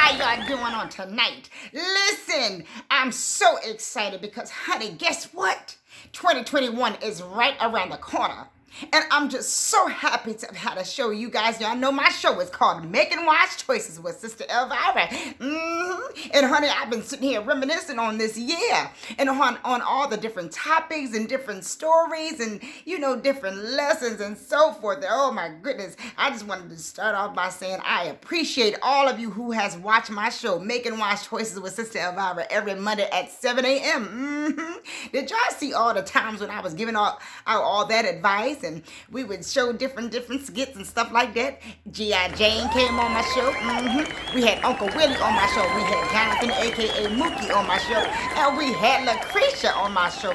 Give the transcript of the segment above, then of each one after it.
How y'all doing on tonight? Listen, I'm so excited because, honey, guess what? 2021 is right around the corner. And I'm just so happy to have to show you guys. Y'all know my show is called Making Wise Choices with Sista Elvira. And honey, I've been sitting here reminiscing on this year and on all the different topics and different stories and, different lessons and so forth. Oh my goodness. I just wanted to start off by saying I appreciate all of you who has watched my show, Making Wise Choices with Sista Elvira, every Monday at 7 a.m. Did y'all see all the times when I was giving out all that advice? And we would show different skits and stuff like that. G.I. Jane came on my show. We had Uncle Willie on my show. We had Jonathan, a.k.a. Mookie, on my show. And we had Lucretia on my show.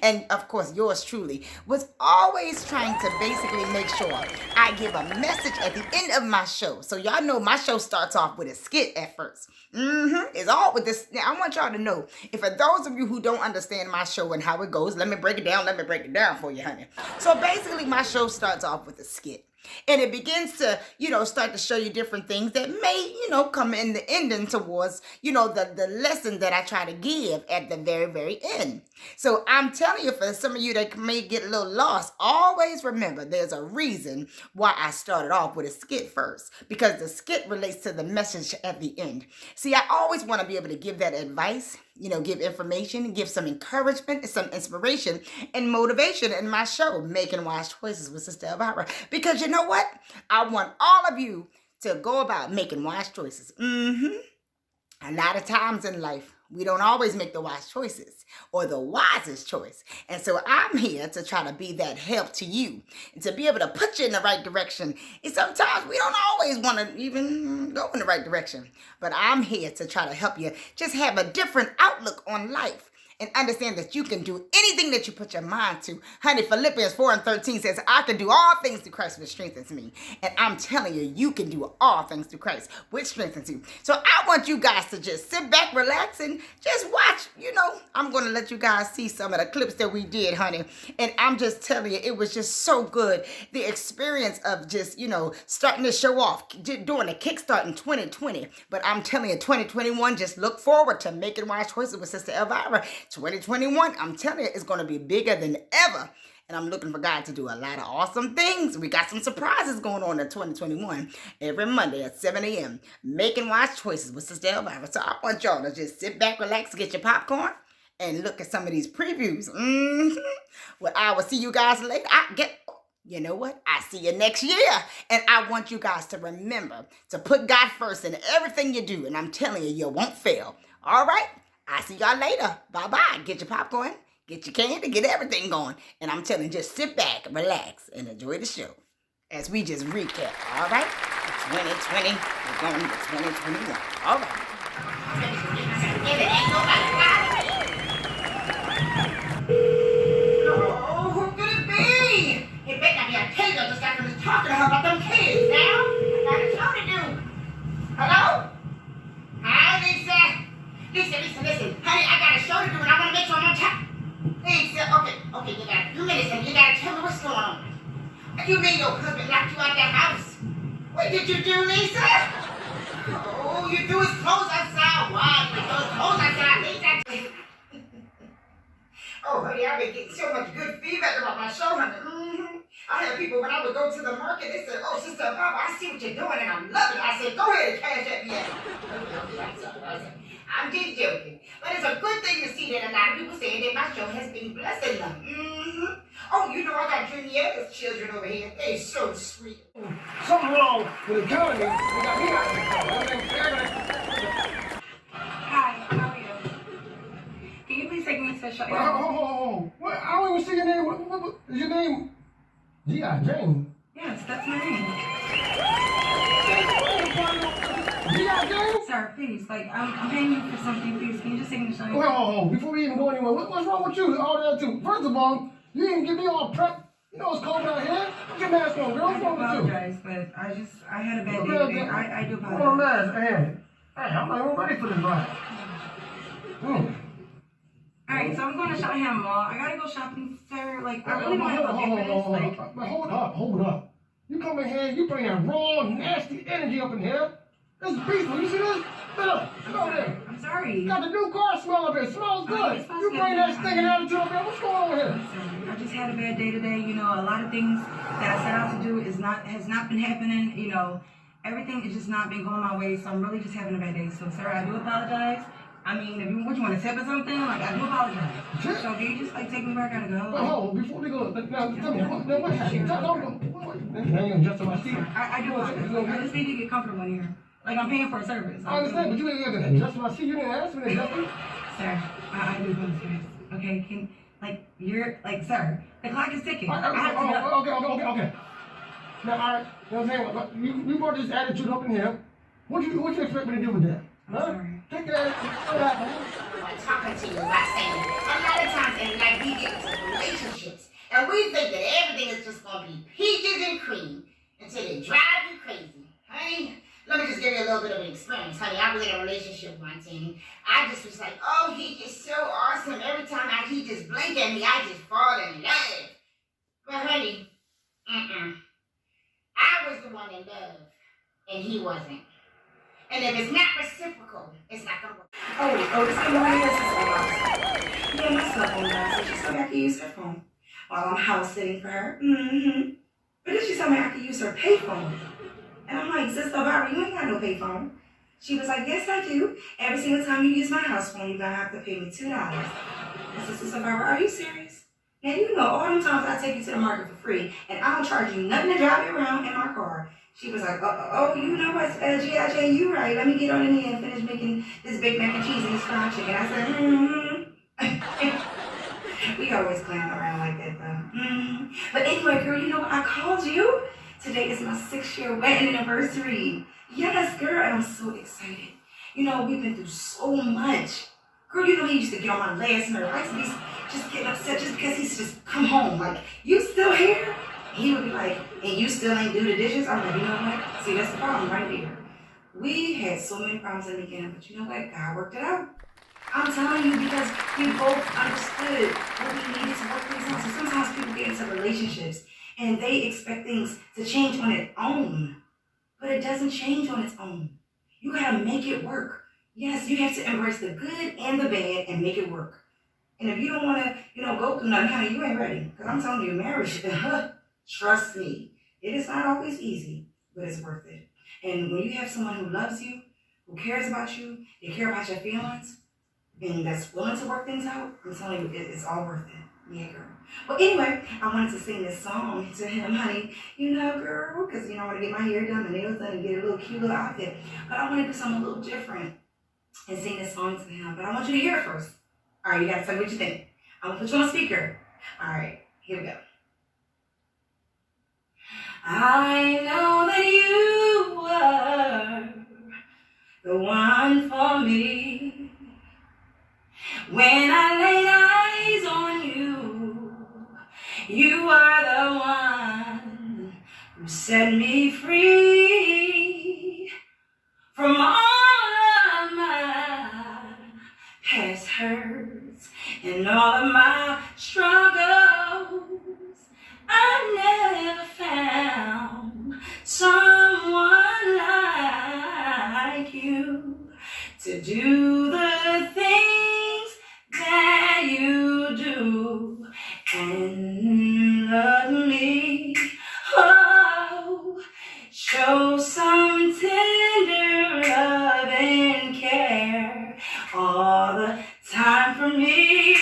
And, of course, yours truly was always trying to basically make sure I give a message at the end of my show. So y'all know my show starts off with a skit at first. It's all with this. Now, I want y'all to know, if for those of you who don't understand my show and how it goes, let me break it down for you, honey. So basically, my show starts off with a skit. And it begins to, start to show you different things that may, come in the ending towards, the lesson that I try to give at the very, very end. So I'm telling you, for some of you that may get a little lost, always remember there's a reason why I started off with a skit first, because the skit relates to the message at the end. See, I always want to be able to give that advice, give information, give some encouragement, some inspiration and motivation in my show, Making Wise Choices with Sista Elvira. Because you know what? I want all of you to go about making wise choices. A lot of times in life, we don't always make the wise choices or the wisest choice. And so I'm here to try to be that help to you and to be able to put you in the right direction. And sometimes we don't always want to even go in the right direction. But I'm here to try to help you just have a different outlook on life and understand that you can do anything that you put your mind to. Honey, Philippians 4:13 says, I can do all things through Christ which strengthens me. And I'm telling you, you can do all things through Christ which strengthens you. So I want you guys to just sit back, relax, and just watch. I'm going to let you guys see some of the clips that we did, honey. And I'm just telling you, it was just so good. The experience of just, starting to show off, doing a kickstart in 2020. But I'm telling you, 2021, just look forward to Making Wise Choices with Sista Elvira. 2021, I'm telling you, it's going to be bigger than ever. And I'm looking for God to do a lot of awesome things. We got some surprises going on in 2021. Every Monday at 7 a.m. Making Wise Choices with Sista Elvira. So I want y'all to just sit back, relax, get your popcorn, and look at some of these previews. Well, I will see you guys later. You know what? I see you next year. And I want you guys to remember to put God first in everything you do. And I'm telling you, you won't fail. All right? I see y'all later. Bye-bye. Get your popcorn, get your candy, get everything going. And I'm telling you, just sit back, relax, and enjoy the show as we just recap. All right? 2020, we're going to 2021. All right. Oh, who could it be? It better not be a kid. I just got finished talking to her about them kids now. I got a show to do. Hello? Hi, Lisa. Listen. Honey, I got a show to do and I want to make sure I'm on time. Lisa, okay, you got a few minutes and you got to tell me what's going on. What do you mean your husband locked you out that house? What did you do, Lisa? Oh, you threw his clothes outside. Why? You threw his clothes outside, Lisa. Oh, honey, I've been getting so much good feedback about my show, honey. I had people, when I would go to the market, they said, oh, Sister Papa, I see what you're doing and I'm loving it. I said, go ahead and cash that me out. I'm sorry. I'm just joking. But it's a good thing to see that a lot of people saying that my show has been blessing them. Oh, I got Junior's children over here. They're so sweet. Something wrong with the economy. We got me out of Hi, how are you? Can you please take me to the show? Oh. What? I don't even see your name. What is your name? G.I. Jane. Yes, that's my name. G.I. Jane? Sir, please, I'm paying you for something. Please, can you just take me to the show? Oh, before we even go anywhere, what's wrong with you? All that too. First of all, you didn't get me all prepped. You know it's cold out here. Put your mask on, girl. What's wrong with you? I apologize, but I had a bad day today. I do apologize. Put on a mask. Hey, I'm not even ready for this ride. Alright, so I'm going to Shottown Mall. I gotta go shopping, sir. I really don't have a day for this. Hold up. You come in here, you bring that raw, nasty energy up in here. It's peaceful. You see this? Look, over there. I'm sorry. Got the new car smell up here. Smells good. It's supposed You to bring be that good. stinking attitude up here. What's going on here? I'm sorry. I just had a bad day today. You know, a lot of things that I set out to do has not been happening. You know, everything has just not been going my way. So I'm really just having a bad day. So, sir, I do apologize. I mean, if you want to tip or something, like, I do apologize. Tip? So, do you just, like, take me where I gotta go? Wait, hold on. Before we go, now, tell me, what happened? Now you adjusting my seat. I do apologize. I just need to get comfortable in here. Like, I'm paying for a service. I understand, but you ain't gonna adjust my seat. You didn't ask me to adjust it. Sir, I do apologize. Okay, sir, the clock is ticking. I have to go. Okay. Now, all right, you know what I'm saying? You brought this attitude up in here. What you expect me to do with that? I'm sorry. Take that attitude. I'm talking to you about saying a lot of times in life we get into relationships and we think that everything is just gonna be peaches and cream until they drive you crazy. Honey, let me just give you a little bit of an experience, honey. I was in a relationship once and I just was like, oh, he's just so awesome. Every time he just blink at me, I just fall in love. But honey, I was the one in love and he wasn't. And if it's not reciprocal, it's not gonna work. Oh, this is my sister. Yeah, my cell phone died, so she told me I could use her phone while I'm house sitting for her. But then she told me I could use her payphone. And I'm like, Sista Elvira, you ain't got no payphone. She was like, yes, I do. Every single time you use my house phone, you're gonna have to pay me $2. I said, Sista Elvira, are you serious? Now, you know, all them times I take you to the market for free, and I don't charge you nothing to drive you around in my car. She was like, you know what, G.I.J., you right. Let me get on in here and finish making this Big Mac and cheese and this fried chicken. I said, We always clown around like that, though. But anyway, girl, you know what? I called you. Today is my 6-year wedding anniversary. Yes, girl, and I'm so excited. You know, we've been through so much. Girl, you know he used to get on my last nerve. I used to be just getting upset just because he's just come home. Like, you still here? He would be like, and you still ain't do the dishes? I'm like, you know what? See, that's the problem right there. We had so many problems in the beginning, but you know what? God worked it out. I'm telling you, because we both understood what we needed to work things out. So sometimes people get into relationships and they expect things to change on its own. But it doesn't change on its own. You gotta make it work. Yes, you have to embrace the good and the bad and make it work. And if you don't wanna, go through nothing, honey, you ain't ready. Because I'm telling you, marriage, trust me, it is not always easy, but it's worth it. And when you have someone who loves you, who cares about you, they care about your feelings, and that's willing to work things out, I'm telling you, it's all worth it. Yeah, girl. Well, anyway, I wanted to sing this song to him, honey. Girl, because, I want to get my hair done, my nails done, and get a little cute little outfit. But I want to do something a little different and sing this song to him. But I want you to hear it first. All right, you got to tell me what you think. I'm going to put you on speaker. All right, here we go. I know that you were the one for me. When I laid eyes on you, you are the one who set me free from all of my past hurts and all of my struggles. I never found someone like you to do the things that you do and love me. Oh, show some tender love and care all the time for me.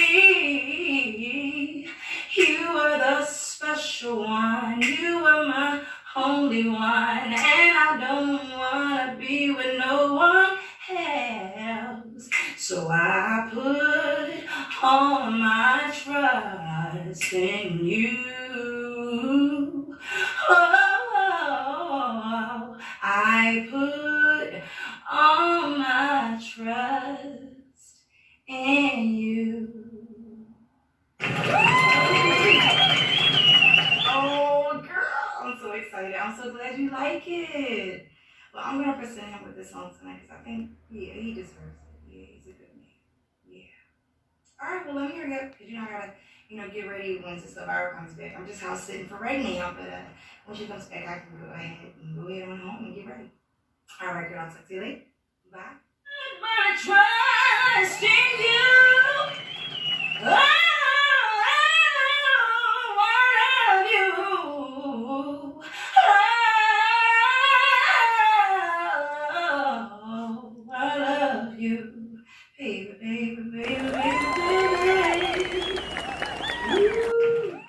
You are the special one, you are my only one, and I don't wanna be with no one else. So I put all my trust in you. Oh, I put all my trust in you. Oh, girl, I'm so excited. I'm so glad you like it. Well, I'm going to present him with this song tonight because I think, he deserves it. Yeah, he's a good man. Yeah. All right, well, let me hear it because, I got to, get ready when Sista Elvira comes back. I'm just house sitting for right now, but when she comes back, I can go ahead on home and get ready. All right, girl. I'll talk to you later. Bye. My trust in you. Oh, I love you. Oh, I love you. Baby, baby, baby, baby, baby. Ooh.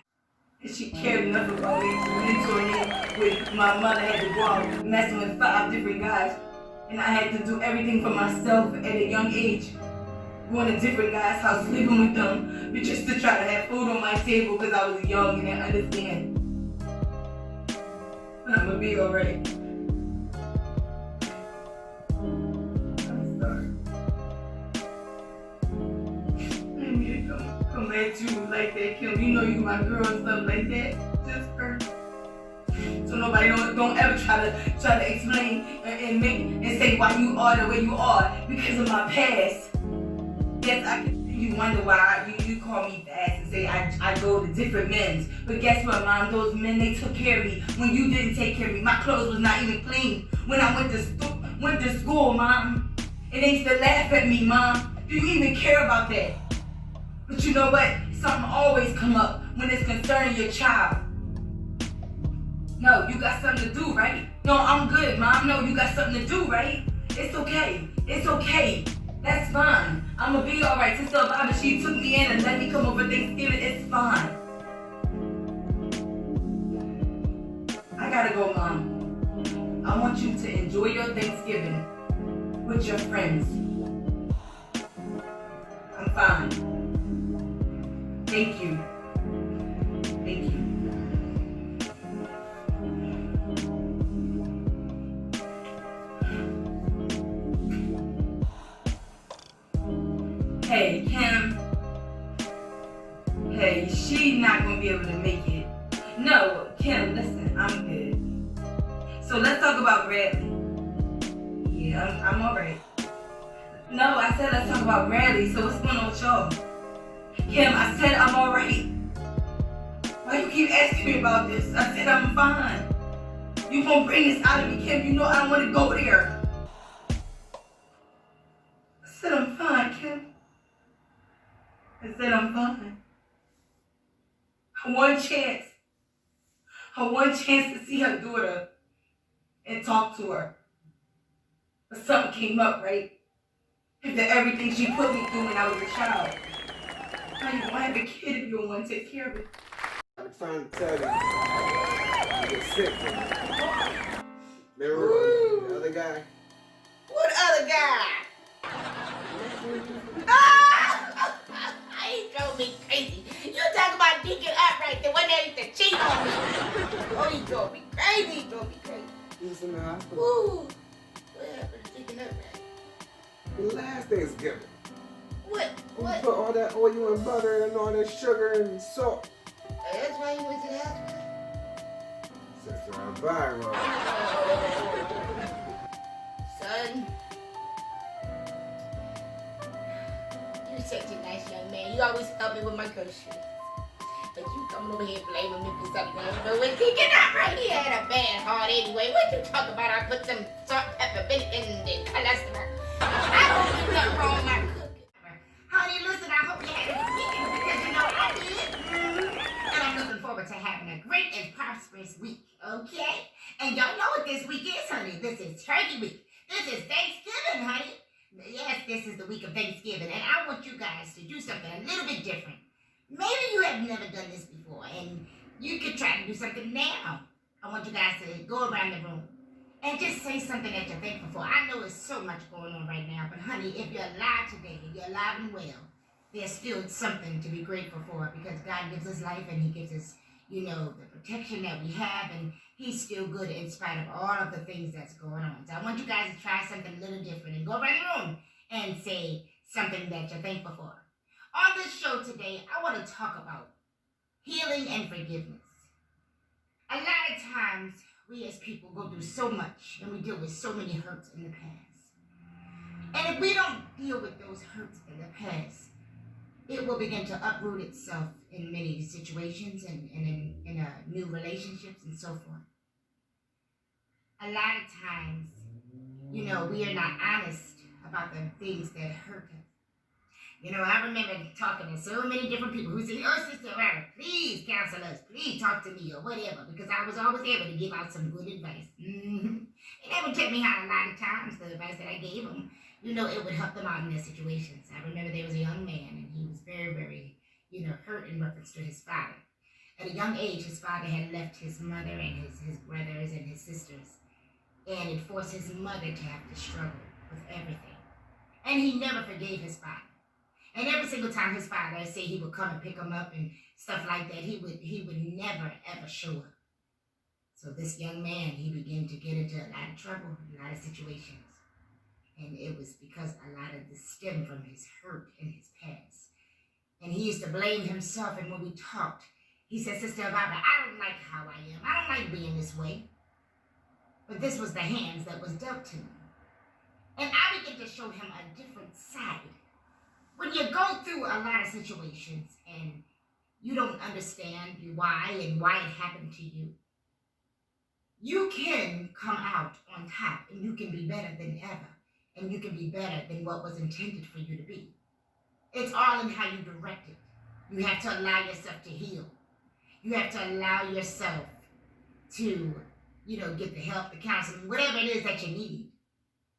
And she cared enough about me to mentor me when my mother had to go out messing with 5 different guys. And I had to do everything for myself at a young age. Going to different guys' house, sleeping with them, but just to try to have food on my table because I was young and didn't understand. But I'm gonna be alright. I'm sorry. I didn't mean to come at you like that, Kim. You know you my girl and stuff like that. Just hurt. So nobody don't ever try to explain and make and say why you are the way you are because of my past. Yes, I can. You wonder why you call me fast and say I go to different men's. But guess what, Mom? Those men, they took care of me when you didn't take care of me. My clothes was not even clean when I went to school, Mom. And they used to laugh at me, Mom. Do you even care about that? But you know what? Something always come up when it's concerning your child. No, you got something to do, right? No, I'm good, Mom. No, you got something to do, right? It's okay. It's okay. That's fine. I'm gonna be alright. Sister Elvira, she took me in and let me come over Thanksgiving. It's fine. I gotta go, Mom. I want you to enjoy your Thanksgiving with your friends. I'm fine. Thank you. Thank you. Hey, Kim. Hey, she not gonna be able to make it. No, Kim, listen, I'm good. So let's talk about Bradley. Yeah, I'm alright. No, I said let's talk about Bradley, so what's going on with y'all? Kim, I said I'm alright. Why you keep asking me about this? I said I'm fine. You gonna bring this out of me, Kim. You know I don't wanna go there. I said I'm fine, Kim. I said I'm fine. One chance. One chance to see her daughter and talk to her. But something came up, right? After everything she put me through when I was a child. Now you gonna have a kid if you don't want to take care of it. I'm trying to tell you, you get sick from me. Remember the other guy? What other guy? He drove me crazy. You talk about digging up right there. One day he used to cheat on me. Oh, he drove me crazy. He drove me crazy. He was in the hospital. Ooh. What happened to digging up right? Last Thanksgiving. What? You put all that oil and butter and all that sugar and salt. That's why you went to the hospital? Sister Elvira. Son. You're such a nice young man. You always help me with my groceries. But you coming over here blaming me for something I don't know what thinking out right here. Had a bad heart anyway. What you talk about? I put some salt, pepper, vinegar, and cholesterol. I don't do nothing wrong with my cooking. Honey, listen, I hope you had a good weekend because you know I did. And I'm looking forward to having a great and prosperous week, okay? And y'all know what this week is, honey. This is Turkey Week. This is Thanksgiving, honey. Yes, this is the week of Thanksgiving, and I want you guys to do something a little bit different. Maybe you have never done this before, and you could try to do something now. I want you guys to go around the room and just say something that you're thankful for. I know there's so much going on right now, but honey, if you're alive today, if you're alive and well, there's still something to be grateful for because God gives us life and He gives us, you know, the protection that we have, and He's still good in spite of all of the things that's going on. So I want you guys to try something a little different and go around the room and say something that you're thankful for. On this show today, I want to talk about healing and forgiveness. A lot of times, we as people go through so much and we deal with so many hurts in the past. And if we don't deal with those hurts in the past, it will begin to uproot itself in many situations and in new relationships and so forth. A lot of times, we are not honest about the things that hurt us. I remember talking to so many different people who said, "Oh, Sister Elvira, please counsel us, please talk to me," or whatever, because I was always able to give out some good advice. And they would tell me how a lot of times the advice that I gave them, it would help them out in their situations. I remember there was a young man, and he was very, very, hurt in reference to his father. At a young age, his father had left his mother and his brothers and his sisters, and it forced his mother to have to struggle with everything. And he never forgave his father. And every single time his father said he would come and pick him up and stuff like that, he would never, ever show up. So this young man, he began to get into a lot of trouble, a lot of situations. And it was because a lot of this stemmed from his hurt in his past. And he used to blame himself. And when we talked, he said, "Sister Elvira, I don't like how I am. I don't like being this way. But this was the hands that was dealt to me." And I began to show him a different side. When you go through a lot of situations and you don't understand why and why it happened to you, you can come out on top and you can be better than ever. And you can be better than what was intended for you to be. It's all in how you direct it. You have to allow yourself to heal. You have to allow yourself to, get the help, the counseling, whatever it is that you need.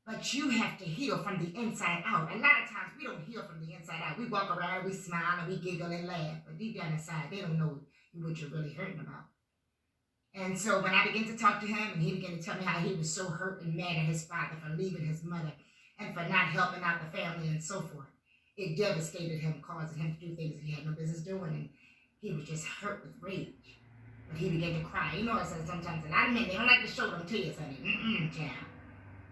But you have to heal from the inside out. A lot of times we don't heal from the inside out. We walk around, we smile, and we giggle and laugh. But deep down inside, they don't know what you're really hurting about. And so when I began to talk to him, and he began to tell me how he was so hurt and mad at his father for leaving his mother and for not helping out the family and so forth, it devastated him, causing him to do things he had no business doing. And he was just hurt with rage. But he began to cry. I said sometimes a lot of men, they don't like to show them tears, honey. Child.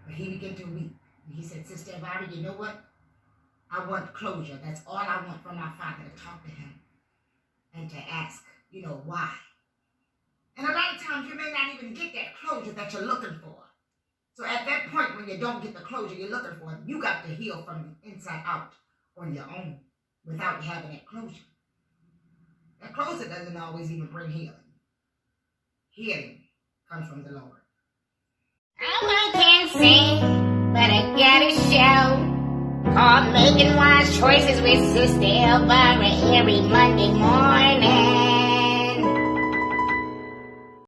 But he began to weep. And he said, "Sister Elvira, you know what? I want closure. That's all I want from my father, to talk to him and to ask, why." And a lot of times you may not even get that closure that you're looking for. So at that point when you don't get the closure you're looking for, you got to heal from the inside out on your own without having that closure. That closure doesn't always even bring healing. Healing comes from the Lord. I can't sing, but I got a show called Making Wise Choices with Sister Elvira every Monday morning.